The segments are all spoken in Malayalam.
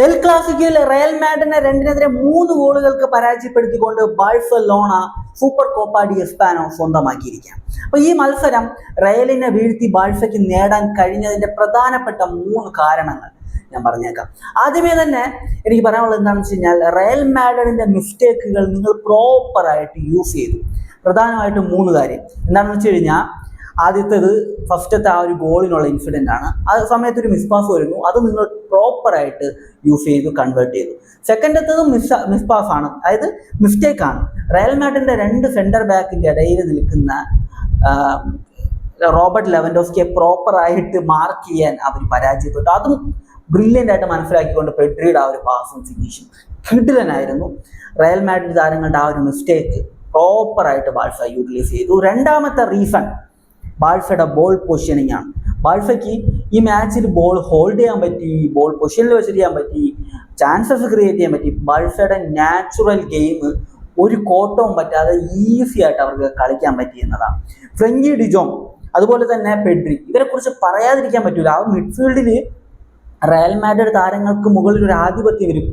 എൽ ക്ലാസിക്കോയിൽ റയൽ മാഡ്രിഡിനെ 2-3 ഗോളുകൾക്ക് പരാജയപ്പെടുത്തിക്കൊണ്ട് ബാഴ്സലോണ സൂപ്പർ കോപ്പ ഡി എസ്പാനോ സ്വന്തമാക്കിയിരിക്കുകയാണ്. അപ്പൊ ഈ മത്സരം റയലിനെ വീഴ്ത്തി ബാഴ്സയ്ക്ക് നേടാൻ കഴിഞ്ഞതിന്റെ പ്രധാനപ്പെട്ട 3 കാരണങ്ങൾ ഞാൻ പറഞ്ഞേക്കാം. ആദ്യമേ തന്നെ എനിക്ക് പറയാനുള്ളത് എന്താണെന്ന് വെച്ച് കഴിഞ്ഞാൽ, റയൽ മാഡ്രിഡിന്റെ മിസ്റ്റേക്കുകൾ നിങ്ങൾ പ്രോപ്പറായിട്ട് യൂസ് ചെയ്തു. പ്രധാനമായിട്ടും 3 കാര്യം എന്താണെന്ന് വെച്ച് കഴിഞ്ഞാൽ, ആദ്യത്തേത് ഫസ്റ്റത്തെ ആ ഒരു ഗോളിനുള്ള ഇൻസിഡൻ്റ് ആണ്. ആ സമയത്ത് ഒരു മിസ്പാസ് വരുന്നു, അത് നിങ്ങൾ പ്രോപ്പറായിട്ട് യൂസ് ചെയ്തു കൺവേർട്ട് ചെയ്തു. സെക്കൻഡത്തത് മിസ്പാസ് ആണ്, അതായത് മിസ്റ്റേക്കാണ്. റയൽ മാഡ്രിഡിന്റെ 2 സെന്റർ ബാക്കിന്റെ ഇടയിൽ നിൽക്കുന്ന റോബർട്ട് ലെവൻഡോസ്കിയെ പ്രോപ്പറായിട്ട് മാർക്ക് ചെയ്യാൻ അവർ പരാജയപ്പെട്ടു. അതും ബ്രില്യൻ്റ് ആയിട്ട് മനസ്സിലാക്കിക്കൊണ്ട് പെഡ്രിയുടെ ആ ഒരു പാസും ഫിനിഷും കിടിലനായിരുന്നു. റയൽ മാഡ്രിഡ് താരങ്ങളുടെ ആ ഒരു മിസ്റ്റേക്ക് പ്രോപ്പറായിട്ട് ബാഴ്സ യൂട്ടിലൈസ് ചെയ്തു. രണ്ടാമത്തെ റീസൺ ബാഴ്സയുടെ ബോൾ പൊസിഷനിങ് ആണ്. ബാഴ്സയ്ക്ക് ഈ മാച്ചിൽ ബോൾ ഹോൾഡ് ചെയ്യാൻ പറ്റി, ബോൾ പൊസിഷനിൽ വെച്ചിട്ട് ചെയ്യാൻ പറ്റി, ചാൻസസ് ക്രിയേറ്റ് ചെയ്യാൻ പറ്റി. ബാഴ്സയുടെ നാച്ചുറൽ ഗെയിം ഒരു കോട്ടവും പറ്റാതെ ഈസി ആയിട്ട് അവർക്ക് കളിക്കാൻ പറ്റി എന്നതാണ്. ഫ്രങ്കി ഡിജോങ് അതുപോലെ തന്നെ പെഡ്രി, ഇവരെ കുറിച്ച് പറയാതിരിക്കാൻ പറ്റൂല. ആ മിഡ്ഫീൽഡിൽ റയൽ മാഡ്രിഡ് താരങ്ങൾക്ക് മുകളിൽ ഒരു ആധിപത്യം ഇവർ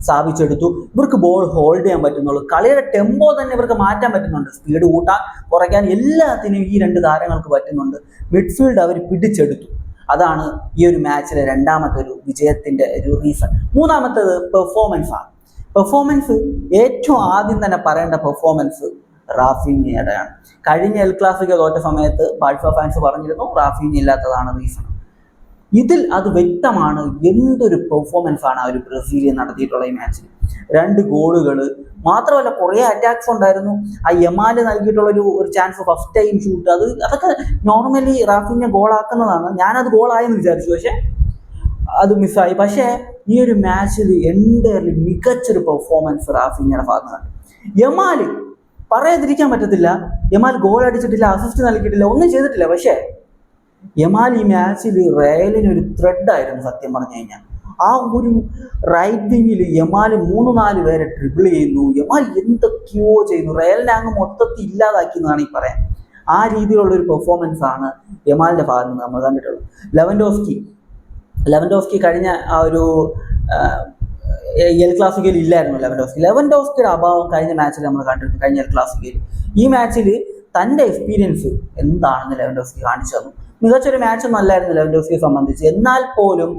സ്ഥാപിച്ചെടുത്തു. ഇവർക്ക് ബോൾ ഹോൾഡ് ചെയ്യാൻ പറ്റുന്നുള്ളൂ. കളിയുടെ ടെമ്പോ തന്നെ ഇവർക്ക് മാറ്റാൻ പറ്റുന്നുണ്ട്. സ്പീഡ് കൂട്ടാൻ കുറയ്ക്കാൻ എല്ലാത്തിനും ഈ 2 താരങ്ങൾക്ക് പറ്റുന്നുണ്ട്. മിഡ്ഫീൽഡ് അവർ പിടിച്ചെടുത്തു. അതാണ് ഈ ഒരു മാച്ചിലെ രണ്ടാമത്തെ ഒരു വിജയത്തിന്റെ ഒരു റീസൺ. മൂന്നാമത്തേത് പെർഫോമൻസ് ആണ്. പെർഫോമൻസ് ഏറ്റവും ആദ്യം തന്നെ പറയേണ്ട പെർഫോമൻസ് റാഫീഞ്ഞയുടെയാണ്. കഴിഞ്ഞ എൽ ക്ലാസിക്കോ തോറ്റ സമയത്ത് ബാഴ്സ ഫാൻസ് പറഞ്ഞിരുന്നു റാഫീഞ്ഞ ഇല്ലാത്തതാണ് റീസൺ. ഇതിൽ അത് വ്യക്തമാണ്. എന്തൊരു പെർഫോമൻസ് ആണ് ആ ഒരു ബ്രസീലിയൻ നടത്തിയിട്ടുള്ള ഈ മാച്ചിൽ. 2 ഗോളുകൾ മാത്രമല്ല, കുറേ അറ്റാക്സ് ഉണ്ടായിരുന്നു. ആ യമാല് നൽകിയിട്ടുള്ള ഒരു ചാൻസ്, ഫസ്റ്റ് ടൈം ഷൂട്ട്, അതൊക്കെ നോർമലി റാഫീഞ്ഞ ഗോളാക്കുന്നതാണ്. ഞാനത് ഗോളായെന്ന് വിചാരിച്ചു, പക്ഷെ അത് മിസ്സായി. പക്ഷേ ഈ ഒരു മാച്ചിൽ എൻ്റയർലി മികച്ചൊരു പെർഫോമൻസ് റാഫീഞ്ഞയുടെ ഭാഗത്ത് കണ്ടു. യമാല് പറയാതിരിക്കാൻ പറ്റത്തില്ല. യമാൽ ഗോൾ അടിച്ചിട്ടില്ല, അസിസ്റ്റ് നൽകിയിട്ടില്ല, ഒന്നും ചെയ്തിട്ടില്ല. പക്ഷേ യമാൽ ഈ മാച്ചിൽ റയലിന് ഒരു ത്രെഡായിരുന്നു സത്യം പറഞ്ഞു കഴിഞ്ഞാൽ. ആ ഒരു റൈറ്റ് വിങ്ങിൽ യമാൽ 3-4 പേരെ ട്രിബിൾ ചെയ്യുന്നു. യമാൽ എന്തൊക്കെയോ ചെയ്യുന്നു. റയലിനെ അങ്ങ് മൊത്തത്തിൽ ഇല്ലാതാക്കി എന്നാണ് ഈ പറയാൻ. ആ രീതിയിലുള്ള ഒരു പെർഫോമൻസ് ആണ് യമാലിന്റെ ഭാഗത്ത് നിന്ന് നമ്മൾ കണ്ടിട്ടുള്ളത്. ലെവൻഡോസ്കി കഴിഞ്ഞ ആ ഒരു എൽ ക്ലാസിക്കയിൽ ഇല്ലായിരുന്നു. ലെവൻഡോസ്കിയുടെ അഭാവം കഴിഞ്ഞ മാച്ചിൽ നമ്മൾ കണ്ടിരുന്നു. കഴിഞ്ഞ എൽ ക്ലാസിക്കയിൽ ഈ മാച്ചിൽ തൻ്റെ എക്സ്പീരിയൻസ് എന്താണെന്ന് ലെവൻഡോസ്കി കാണിച്ചു തന്നു. മികച്ചൊരു മാച്ചൊന്നും അല്ലായിരുന്നു ലെവൻഡോസ്കിയെ സംബന്ധിച്ച്. എന്നാൽ പോലും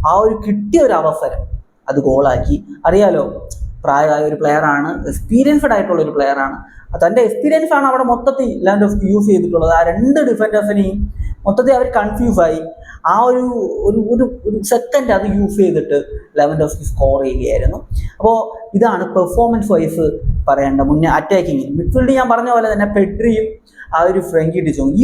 ആ ഒരു കിട്ടിയ ഒരു അവസരം അത് ഗോളാക്കി. അറിയാലോ, പ്രായമായ ഒരു പ്ലെയറാണ്, എക്സ്പീരിയൻസ്ഡ് ആയിട്ടുള്ള ഒരു പ്ലെയറാണ്. തൻ്റെ എക്സ്പീരിയൻസ് ആണ് അവിടെ മൊത്തത്തിൽ ലെവൻഡോസ്കി യൂസ് ചെയ്തിട്ടുള്ളത്. ആ 2 ഡിഫൻഡേഴ്സിനെയും മൊത്തത്തിൽ അവർ കൺഫ്യൂസായി. ആ ഒരു സെക്കൻഡ് അത് യൂസ് ചെയ്തിട്ട് ലെവൻഡോസ്കി സ്കോർ ചെയ്യുകയായിരുന്നു. അപ്പോൾ ഇതാണ് പെർഫോമൻസ് വൈസ് പറയേണ്ട. മുന്നേ അറ്റാക്കിങ്ങിൽ മിഡ്ഫീൽഡ് ഞാൻ പറഞ്ഞ പോലെ തന്നെ പെഡ്രിയും ആ ഒരു ഫ്രങ്കി ഡിജോങ്,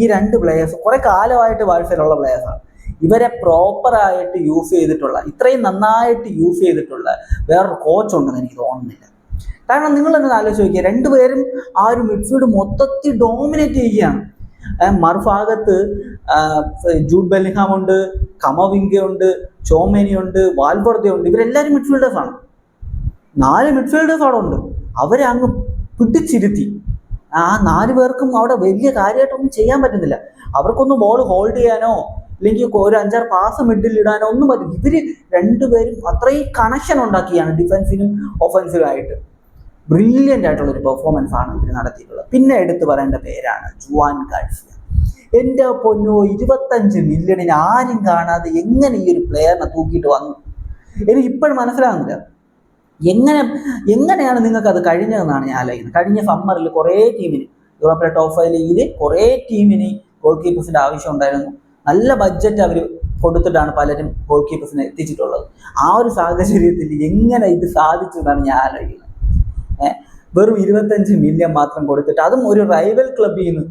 ഈ 2 പ്ലെയേഴ്സ് കുറേ കാലമായിട്ട് ബാഴ്സയിലുള്ള പ്ലെയേഴ്സാണ്. ഇവരെ പ്രോപ്പറായിട്ട് യൂസ് ചെയ്തിട്ടുള്ള, ഇത്രയും നന്നായിട്ട് യൂസ് ചെയ്തിട്ടുള്ള വേറൊരു കോച്ച് ഉണ്ടെന്ന് എനിക്ക് തോന്നുന്നില്ല. കാരണം നിങ്ങൾ തന്നെ ആലോചിച്ച് നോക്കിയാൽ 2 പേരും ആ ഒരു മിഡ്ഫീൽഡ് മൊത്തത്തിൽ ഡോമിനേറ്റ് ചെയ്യുകയാണ്. മറുഭാഗത്ത് ജൂഡ് ബെല്ലിംഗ്ഹാം ഉണ്ട്, കമവിംഗ ഉണ്ട്, ചോമേനി ഉണ്ട്, വാൽവർദെ ഉണ്ട്. ഇവരെല്ലാവരും മിഡ്ഫീൽഡേഴ്സാണ്. 4 മിഡ്ഫീൽഡേഴ്സ് അവിടെ ഉണ്ട്. അവരെ അങ്ങ് പിടിച്ചിരുത്തി. ആ 4 പേർക്കും അവിടെ വലിയ കാര്യമായിട്ടൊന്നും ചെയ്യാൻ പറ്റുന്നില്ല. അവർക്കൊന്നും ബോൾ ഹോൾഡ് ചെയ്യാനോ അല്ലെങ്കിൽ ഒരു 5-6 പാസ് മിഡിൽ ഇടാനോ ഒന്നും പറ്റില്ല. ഇവര് 2 പേരും അത്രയും കണക്ഷൻ ഉണ്ടാക്കിയാണ് ഡിഫൻസിനും ഒഫൻസിനുമായിട്ട്. ബ്രില്യൻ്റ് ആയിട്ടുള്ള ഒരു പെർഫോമൻസ് ആണ് ഇവർ നടത്തിയിട്ടുള്ളത്. പിന്നെ എടുത്തു പറയേണ്ട പേരാണ് ജുവാൻ ഗാർസിയ. എൻ്റെ പൊന്നോ, 25 മില്യണിന് ആരും കാണാതെ എങ്ങനെ ഈ ഒരു പ്ലെയറിനെ തൂക്കിയിട്ട് വന്നു എനിക്ക് ഇപ്പോഴും മനസ്സിലാകുന്നില്ല. എങ്ങനെയാണ് നിങ്ങൾക്ക് അത് കഴിഞ്ഞതെന്നാണ് ഞാൻ ആലോചിക്കുന്നത്. കഴിഞ്ഞ സമ്മറിൽ കുറേ ടീമിന്, യൂറോപ്പിലെ ടോപ്പ് 5 ലീഗിൽ കുറേ ടീമിന് ഗോൾ കീപ്പേഴ്സിൻ്റെ ആവശ്യം ഉണ്ടായിരുന്നു. നല്ല ബഡ്ജറ്റ് അവർ കൊടുത്തിട്ടാണ് പലരും ഗോൾ കീപ്പേഴ്സിനെ എത്തിച്ചിട്ടുള്ളത്. ആ ഒരു സാഹചര്യത്തിൽ എങ്ങനെ ഇത് സാധിച്ചു എന്നാണ് ഞാൻ ആലോചിക്കുന്നത്. വെറും 25 മില്യൺ മാത്രം കൊടുത്തിട്ട്, അതും ഒരു റൈവൽ ക്ലബിൽ നിന്ന്,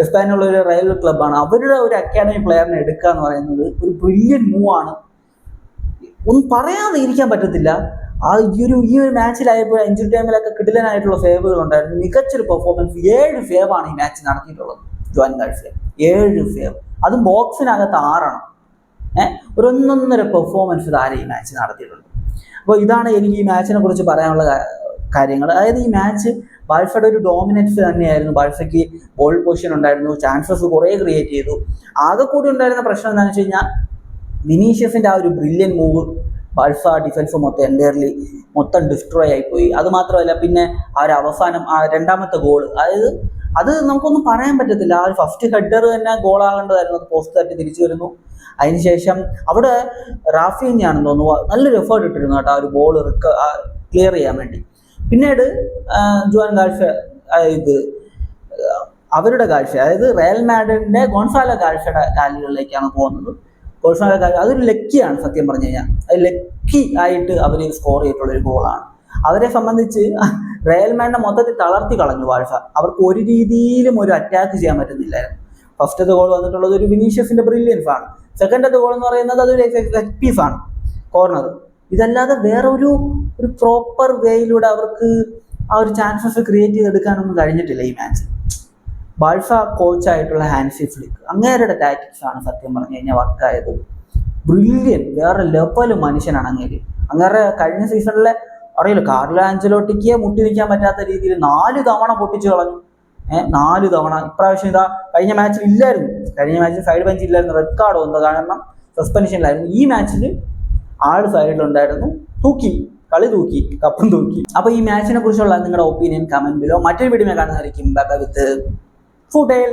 എസ്പാനുള്ള ഒരു റൈവൽ ക്ലബ്ബാണ്, അവരുടെ ഒരു അക്കാഡമി പ്ലെയറിനെ എടുക്കുക എന്ന് പറയുന്നത് ഒരു ബ്രില്യൻ മൂവ് ആണ്. ഒന്നും പറയാതെ ഇരിക്കാൻ പറ്റത്തില്ല. ഈ ഒരു മാച്ചിലായപ്പോൾ ഇഞ്ചുറി ടൈമിലൊക്കെ കിടിലനായിട്ടുള്ള സേവുകൾ ഉണ്ടായിരുന്നു. മികച്ചൊരു പെർഫോമൻസ്. 7 സേവാണ് ഈ മാച്ച് നടത്തിയിട്ടുള്ളത് ജുവാൻ ഗാർസിയ. 7 സേവ്, അതും ബോക്സിനകത്ത് 6. ഒരു 1.5 പെർഫോമൻസ് താരം ഈ മാച്ച് നടത്തിയിട്ടുണ്ട്. അപ്പോൾ ഇതാണ് എനിക്ക് ഈ മാച്ചിനെ കുറിച്ച് പറയാനുള്ള കാര്യങ്ങൾ. അതായത് ഈ മാച്ച് ബാഴ്സയുടെ ഒരു ഡോമിനൻസ് തന്നെയായിരുന്നു. ബാഴ്സയ്ക്ക് ബോൾ പൊസിഷൻ ഉണ്ടായിരുന്നു, ചാൻസസ് കുറേ ക്രിയേറ്റ് ചെയ്തു. ആകെ കൂടി ഉണ്ടായിരുന്ന പ്രശ്നം എന്താണെന്ന് വെച്ച് കഴിഞ്ഞാൽ വിനീഷ്യസിന്റെ ആ ഒരു ബ്രില്യൻ മൂവ് ബാഴ്സ ഡിഫൻസ് മൊത്തം ഡിസ്ട്രോയ് ആയിപ്പോയി. അത് മാത്രമല്ല, പിന്നെ ആ ഒരു അവസാനം ആ രണ്ടാമത്തെ ഗോൾ, അതായത് അത് നമുക്കൊന്നും പറയാൻ പറ്റത്തില്ല. ആ ഒരു ഫസ്റ്റ് ഹെഡർ തന്നെ ഗോളാകേണ്ടതായിരുന്നു. അത് പോസ്റ്റ് തട്ടി തിരിച്ചു വരുന്നു. അതിനുശേഷം അവിടെ റാഫീഞ്ഞാണെന്ന് തോന്നുന്നു നല്ലൊരു എഫേർട്ട് ഇട്ടിരുന്നു കേട്ടോ, ആ ഒരു ബോൾ ക്ലിയർ ചെയ്യാൻ വേണ്ടി. പിന്നീട് ജുവാൻ ഗാൽഫ ഇത് അവരുടെ കാഴ്ച, അതായത് റയൽ മാഡ്രിഡിന്റെ ഗോൺസാലോ ഗാൽഫയുടെ കാലുകളിലേക്കാണ് പോകുന്നത്. ഗോൺസാലോ ഗാൽഫ അതൊരു ലക്കിയാണ് സത്യം പറഞ്ഞു കഴിഞ്ഞാൽ. അത് ലക്കി ആയിട്ട് അവർ സ്കോർ ചെയ്തിട്ടുള്ള ഒരു ഗോളാണ്. അവരെ സംബന്ധിച്ച് റയൽ മാഡ്രിഡിനെ മൊത്തത്തിൽ തളർത്തി കളഞ്ഞു ബാഴ്സ. അവർക്ക് ഒരു രീതിയിലും ഒരു അറ്റാക്ക് ചെയ്യാൻ പറ്റുന്നില്ലായിരുന്നു. ഫസ്റ്റത്തെ ഗോൾ വന്നിട്ടുള്ളത് ഒരു വിനീഷ്യസിന്റെ ബ്രില്യൻസ് ആണ്. സെക്കൻഡത്തെ ഗോൾ എന്ന് പറയുന്നത് അതൊരു സെറ്റ് പീസ് ആണ്, കോർണർ. ഇതല്ലാതെ വേറെ ഒരു പ്രോപ്പർ വേയിലൂടെ അവർക്ക് ആ ഒരു ചാൻസസ് ക്രിയേറ്റ് ചെയ്തെടുക്കാനൊന്നും കഴിഞ്ഞിട്ടില്ല ഈ മാച്ച്. ബാഴ്സ കോച്ചായിട്ടുള്ള ഹാൻസി ഫ്ലിക്ക് അങ്ങേരുടെ ടാക്ടിക്സ് ആണ് സത്യം പറഞ്ഞു കഴിഞ്ഞാൽ വർക്കായത്. ബ്രില്യൻ, വേറെ ലെവൽ മനുഷ്യനാണ് അങ്ങേര്. അങ്ങേരെ കഴിഞ്ഞ സീസണിലെ അറിയില്ല, കാർലോ ആഞ്ചലോട്ടിക്ക് മുട്ടി നിൽക്കാൻ പറ്റാത്ത രീതിയിൽ 4 തവണ പൊട്ടിച്ചു കളഞ്ഞു. 4 തവണ. ഇപ്രാവശ്യം ഇതാ കഴിഞ്ഞ മാച്ചിൽ ഇല്ലായിരുന്നു, കഴിഞ്ഞ മാച്ചിൽ സൈഡ് ബെഞ്ച് ഇല്ലായിരുന്നു, റെഡ് കാർഡ് വന്നത് കാരണം സസ്പെൻഷനിലായിരുന്നു. ഈ മാച്ചിൽ ആള് സൈഡിലുണ്ടായിരുന്നു, കളി തൂക്കി, കപ്പും തൂക്കി. അപ്പൊ ഈ മാച്ചിനെ കുറിച്ചുള്ള നിങ്ങളുടെ ഒപ്പീനിയൻ കമന്റ് ബിലോ. മറ്റൊരു വീഡിയോ കാണുന്നതായിരിക്കും. ബൈ ബൈ വിത്ത് ഫുട്ടേൽ.